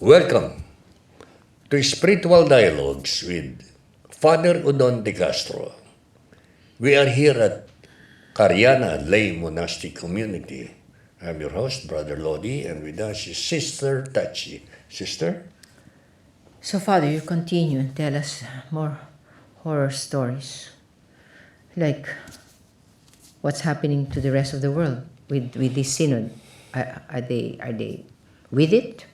Welcome to Spiritual Dialogues with Father Udon de Castro. We are here at Cariana Lay Monastic Community. I'm your host, Brother Lodi, and with us is Sister Tachi. Sister? So, Father, you continue and tell us more horror stories. Like what's happening to the rest of the world with this synod. Are they with it?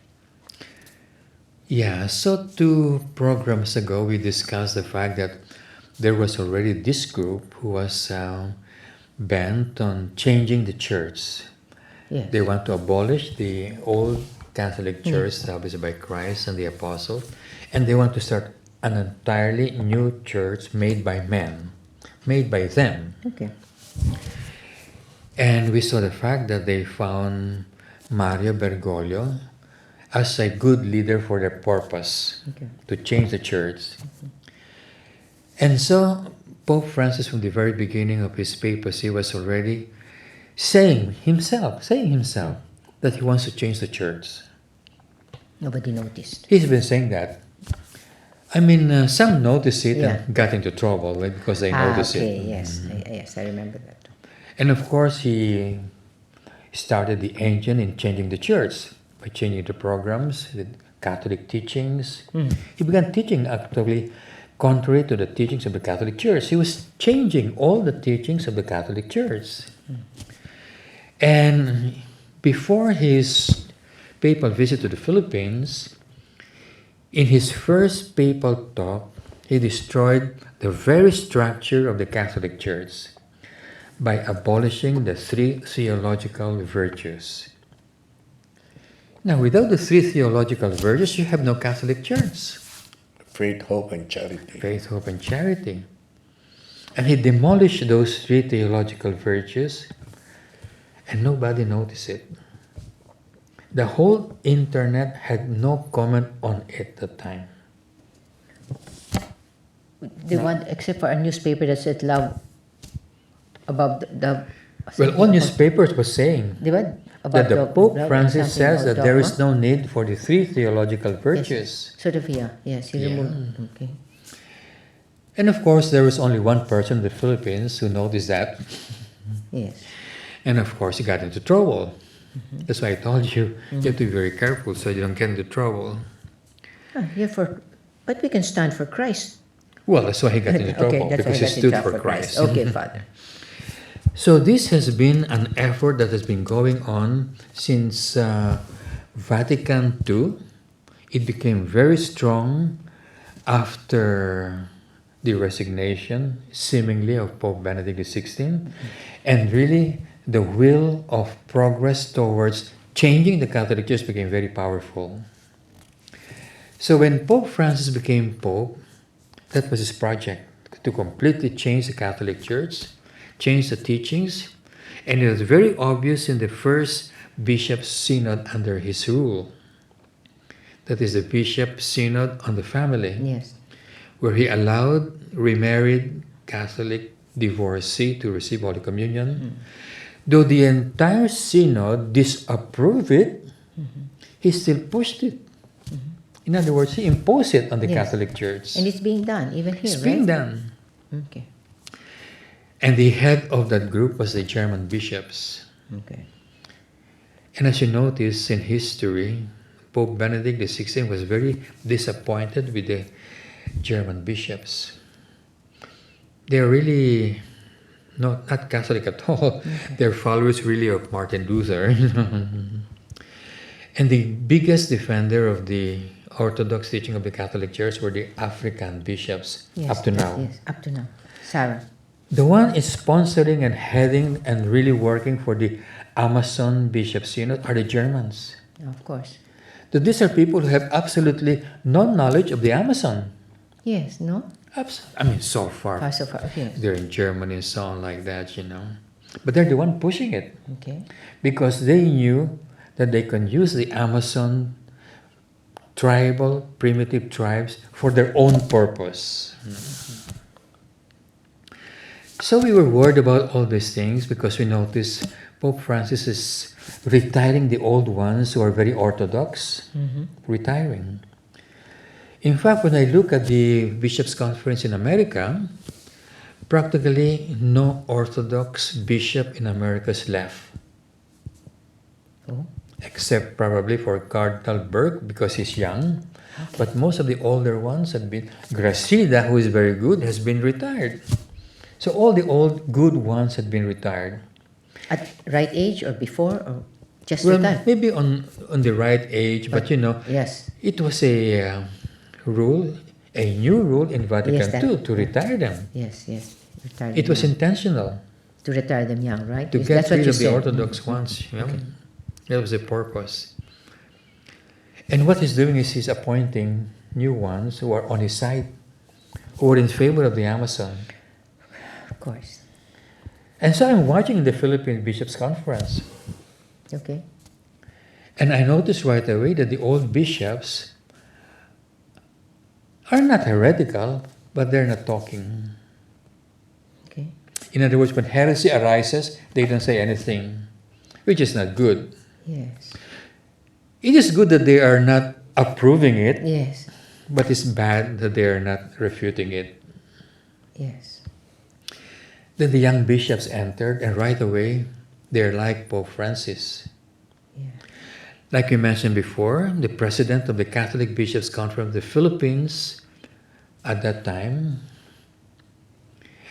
Yeah, so 2 programs ago we discussed the fact that there was already this group who was bent on changing the church. Yes. They want to abolish the old Catholic Church established by Christ and the apostles, and they want to start an entirely new church made by men, made by them. Okay. And we saw the fact that they found Mario Bergoglio as a good leader for their purpose, to change the church. And so Pope Francis, from the very beginning of his papacy, was already saying himself that he wants to change the church. Nobody noticed. He's been saying that. I mean, some noticed it and got into trouble, right, because they noticed okay, it. yes. Yes, I remember that. And of course, he started the engine in changing the church by changing the programs, the Catholic teachings. He began teaching actually contrary to the teachings of the Catholic Church. He was changing all the teachings of the Catholic Church. And before his papal visit to the Philippines, in his first papal talk, he destroyed the very structure of the Catholic Church by abolishing the 3 theological virtues. Now, without the 3 theological virtues, you have no Catholic Church. Faith, hope, and charity. Faith, hope, and charity. And he demolished those 3 theological virtues, and nobody noticed it. The whole internet had no comment on it at the time. The one, except for a newspaper that said love above the Well, all newspapers were saying that the Pope Francis says that there is no need for the 3 theological virtues. Sort of, yes, he removed. Okay. And of course, there was only one person in the Philippines who noticed that. Yes. And of course, he got into trouble. That's why I told you, you have to be very careful so you don't get into trouble. But we can stand for Christ. Well, that's why he got into trouble, because he stood for Christ. Okay, Father. So this has been an effort that has been going on since Vatican II. It became very strong after the resignation, seemingly, of Pope Benedict XVI, and really the will of progress towards changing the Catholic Church became very powerful. So when Pope Francis became Pope, that was his project, to completely change the Catholic Church, change the teachings, and it was very obvious in the first Bishop Synod under his rule. That is the Bishop Synod on the Family, Yes. where he allowed remarried Catholic divorcee to receive Holy Communion. Though the entire Synod disapproved it, he still pushed it. In other words, he imposed it on the Catholic Church. And it's being done, even here, It's being done. Okay. And the head of that group was the German bishops. Okay. And as you notice in history, Pope Benedict XVI was very disappointed with the German bishops. They're really not Catholic at all. They're followers really of Martin Luther. And the biggest defender of the Orthodox teaching of the Catholic Church were the African bishops up to now. Yes, up to now. Sarah. The one is sponsoring and heading and really working for the Amazon Bishop Synod are the Germans. Of course. So these are people who have absolutely no knowledge of the Amazon. Yes, no? I mean, so far. So far, yes. They're in Germany and so on like that, you know. But they're the one pushing it. Okay. Because they knew that they can use the Amazon tribal, primitive tribes for their own purpose. So we were worried about all these things because we noticed Pope Francis is retiring the old ones who are very orthodox, retiring. In fact, when I look at the Bishops' Conference in America, practically no Orthodox bishop in America is left. Oh, Except probably for Cardinal Burke because he's young. But most of the older ones have been, Gracida, who is very good, has been retired. So all the old good ones had been retired. at right age or before or just Well, retired? maybe on the right age, but Yes. it was a rule, a new rule in Vatican Yes, that- II to retire them. Yes, yes. Retire It them was young. intentional To retire them young, right? to Yes, get that's what rid you of the said. Orthodox ones. That was the purpose. And what he's doing is he's appointing new ones who are on his side, who are in favor of the Amazon. Of course. And so I'm watching the Philippine Bishops' Conference, Okay. and I noticed right away that the old bishops are not heretical, but they're not talking. Okay. In other words, when heresy arises, they don't say anything, which is not good. Yes. It is good that they are not approving it, Yes. but it's bad that they are not refuting it. Yes. Then the young bishops entered, and right away, they're like Pope Francis. Yeah. Like we mentioned before, the president of the Catholic Bishops' Conference of the Philippines at that time,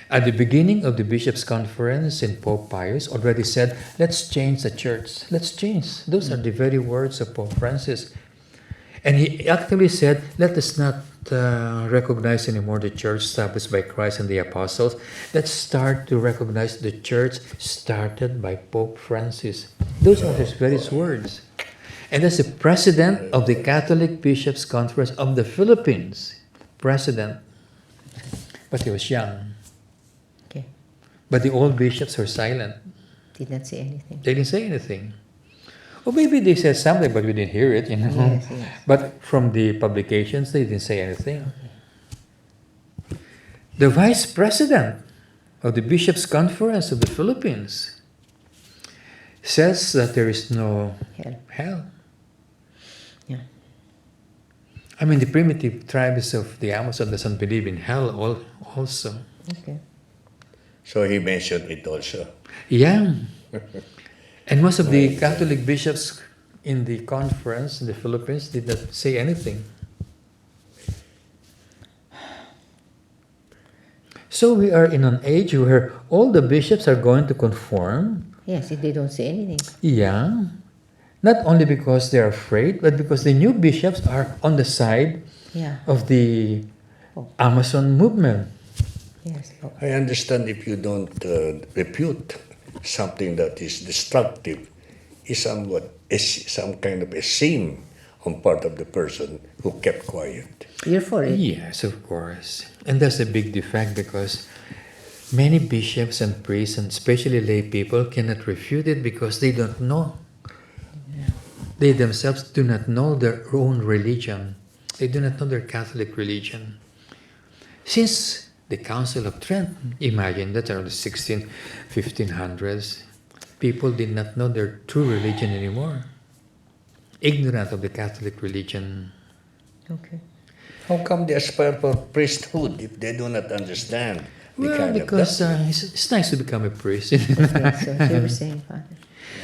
at the beginning of the Bishops' Conference in Pope Pius, already said, let's change the church. Let's change. Those are the very words of Pope Francis. And he actually said, let us not recognize anymore the church established by Christ and the apostles. Let's start to recognize the church started by Pope Francis. Those are his very words. And that's the president of the Catholic Bishops' Conference of the Philippines. President. But he was young. Okay. But the old bishops were silent. Did not say anything. They didn't say anything. Or maybe they said something, but we didn't hear it, Yes, yes. But from the publications, they didn't say anything. The vice president of the Bishops' Conference of the Philippines says that there is no hell. Yeah. I mean, the primitive tribes of the Amazon doesn't believe in hell also. Okay. So he mentioned it also. Yeah. And most of the Catholic bishops in the conference in the Philippines did not say anything. So we are in an age where all the bishops are going to conform. Yes, if they don't say anything. Yeah. Not only because they're afraid, but because the new bishops are on the side Yeah. of the Amazon movement. Yes. Oh. I understand if you don't repute something that is destructive, is some kind of a sin on part of the person who kept quiet. You're for it. Yes, of course. And that's a big defect because many bishops and priests, and especially lay people, cannot refute it because they don't know. They themselves do not know their own religion. They do not know their Catholic religion. Since the Council of Trent, imagine that around the 1500s, people did not know their true religion anymore. Ignorant of the Catholic religion. Okay. How come they aspire for priesthood if they do not understand the Well, kind because of doctrine? it's nice to become a priest. Okay, so you were saying, Father.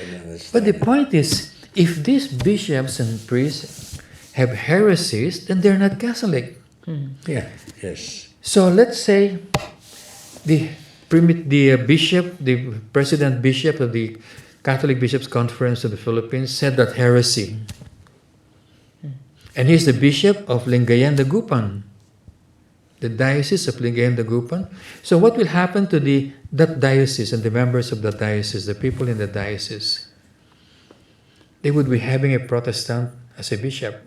I don't understand. But the point is, if these bishops and priests have heresies, then they're not Catholic. Yeah, yes. So let's say the bishop, the president bishop of the Catholic Bishops' Conference of the Philippines said that heresy. And he's the bishop of Lingayen Dagupan, the diocese of Lingayen Dagupan. So what will happen to that diocese and the members of the diocese, the people in the diocese? They would be having a Protestant as a bishop.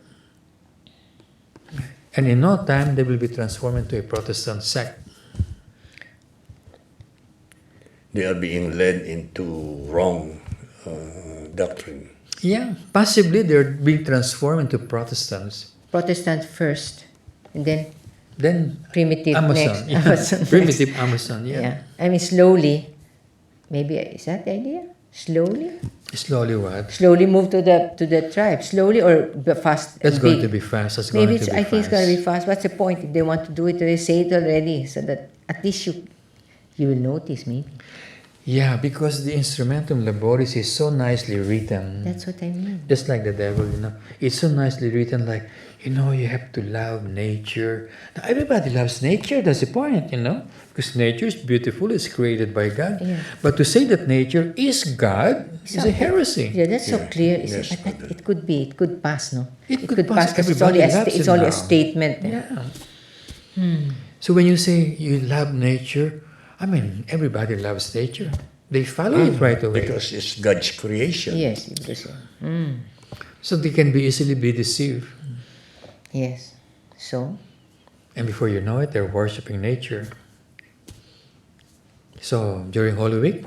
And in no time, they will be transformed into a Protestant sect. They are being led into wrong doctrine. Yeah, possibly they're being transformed into Protestants. Protestant first, and then Then primitive Amazon, next. yeah. Amazon next. Primitive Amazon, yeah. Yeah. I mean, slowly, maybe, is that the idea? Slowly? Slowly what? Slowly move to the tribe. Slowly or fast That's and going big? to be fast. That's Maybe going to be I think it's going to be fast. fast. What's the point? If they want to do it, they say it already so that at least you will notice maybe. Yeah, because the instrumentum laboris is so nicely written. That's what I mean. Just like the devil, it's so nicely written. Like, you have to love nature. Now, everybody loves nature. That's the point, because nature is beautiful. It's created by God. Yeah. But to say that nature is God is a heresy. Yeah, that's so Yeah. clear. Yes, But Father. it could be. It could pass, no? It could pass. 'cause Everybody loves it's it only a now. statement. Eh? Yeah. So when you say you love nature, I mean, everybody loves nature. They follow it right away. Because it's God's creation. Yes, because, So they can easily be deceived. yes. So, And before you know it, they're worshiping nature. So during Holy Week,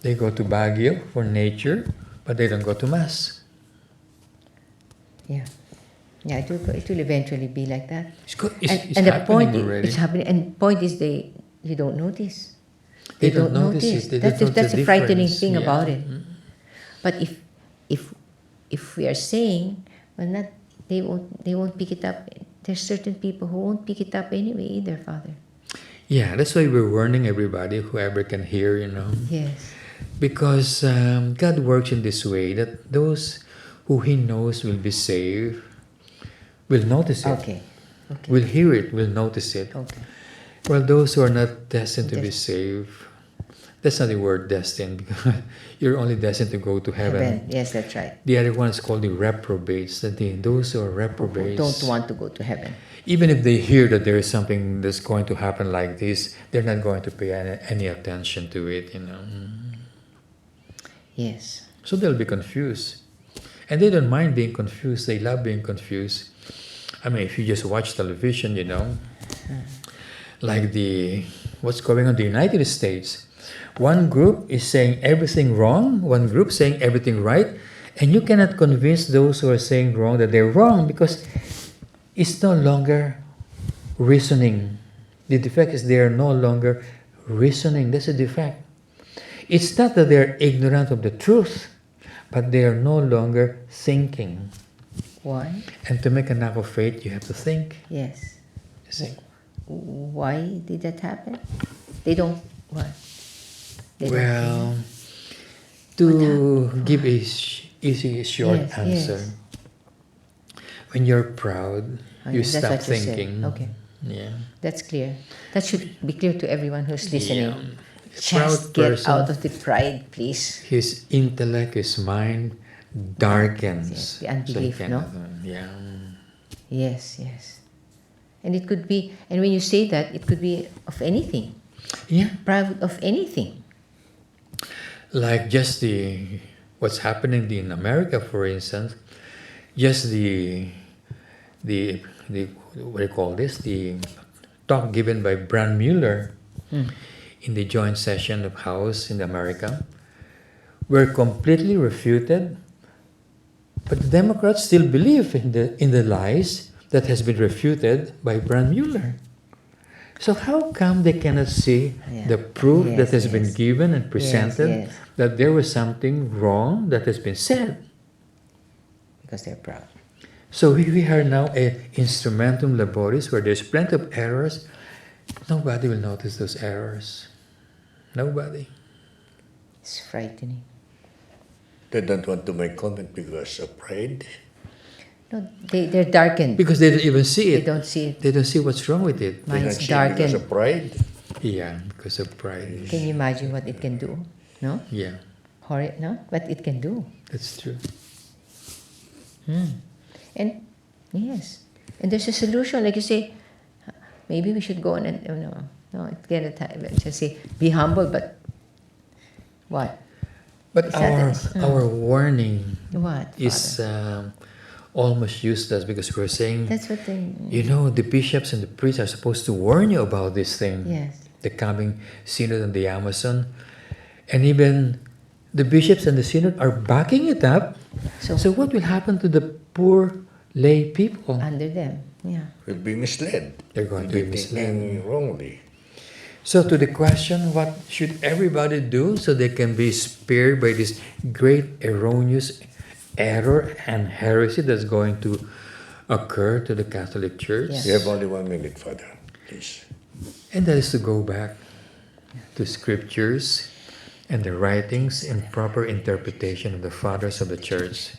they go to Baguio for nature, but they don't go to Mass. yeah. Yeah, it will eventually be like that. It's good. It's And the happening point already. it's happening. And point is you don't notice. They don't notice it. They That's don't that's know the the frightening difference. thing Yeah. about it. But if we are saying, well, not they won't pick it up. There's certain people who won't pick it up anyway either, Father. Yeah, that's why we're warning everybody, whoever can hear, Yes. Because God works in this way that those who He knows will be saved will notice it. Okay. Okay. Will hear it, will notice it. Okay. Well, those who are not destined to be saved, that's not the word destined, because you're only destined to go to heaven. Yes, that's right. The other one is called the reprobates. Those who are reprobates Don't want to go to heaven. even if they hear that there is something that's going to happen like this, they're not going to pay any attention to it, Yes. So they'll be confused. And they don't mind being confused. They love being confused. I mean, if you just watch television, like what's going on in the United States. One group is saying everything wrong, one group saying everything right, and you cannot convince those who are saying wrong that they're wrong because it's no longer reasoning. The defect is they are no longer reasoning. That's a defect. It's not that they're ignorant of the truth, but they are no longer thinking. Why? And to make an act of faith, you have to think. Yes. You see? Why did that happen? They don't. What? Well, to give a easy, short Yes, answer, yes. when you're proud, Oh, you yes, that's stop what you said. thinking. Okay. Yeah. That's clear. That should be clear to everyone who's listening. Yeah. A Just proud get person, out of the pride, please. his intellect, his mind darkens. Yes, the unbelief, So he no? cannot, yeah. Yes, yes. And it could be, and when you say that, it could be of anything. Yeah. Proud of anything. Like just what's happening in America, for instance, just the what do you call this? The talk given by Brand Mueller in the joint session of House in America were completely refuted, but the Democrats still believe in the lies that has been refuted by Brand Mueller. So how come they cannot see the proof Yes, that has been yes. given and presented yes. that there was something wrong that has been said? Because they're proud. So we are now a instrumentum laboris where there's plenty of errors. Nobody will notice those errors. Nobody. It's frightening. They don't want to make comment because of pride. No, they're darkened. Because they don't even see They it. don't see it. They don't see what's wrong with it. They Mine's don't see it because darkened. of pride. Yeah, because of pride. Can you imagine what it can do? No? Yeah, Horrid, no? What it can do. that's true. And yes, and there's a solution. Like you say, maybe we should go on and no, it cannot. Just say be humble, but what? But Is that our warning What? is Father? almost useless because we're saying, That's what they. the bishops and the priests are supposed to warn you about this thing. Yes. The coming synod on the Amazon. And even the bishops and the synod are backing it up. So what will happen to the poor lay people? Under them, yeah. Will be misled. They're going to be misled. Thinking wrongly. So to the question, what should everybody do so they can be spared by this great erroneous error and heresy that's going to occur to the Catholic Church? Yes. You have only 1 minute, Father. Please. And that is to go back to scriptures and the writings and proper interpretation of the fathers of the church.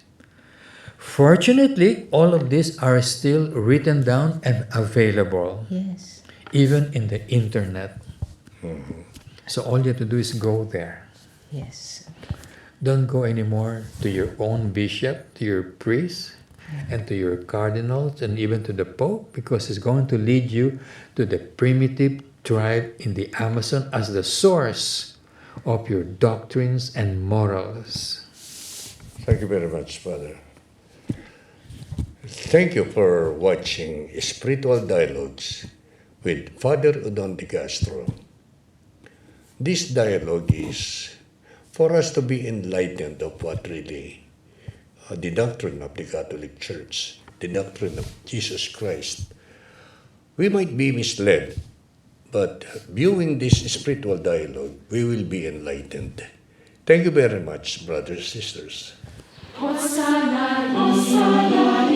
Fortunately, all of these are still written down and available, Yes. even in the internet. So all you have to do is go there. Yes. Don't go anymore to your own bishop, to your priest, and to your cardinals, and even to the Pope, because it's going to lead you to the primitive tribe in the Amazon as the source of your doctrines and morals. Thank you very much, Father. Thank you for watching Spiritual Dialogues with Father Udon de Castro. This dialogue is for us to be enlightened of what really the doctrine of the Catholic Church, the doctrine of Jesus Christ. We might be misled, but viewing this spiritual dialogue, we will be enlightened. Thank you very much, brothers and sisters. Hosanna, Hosanna.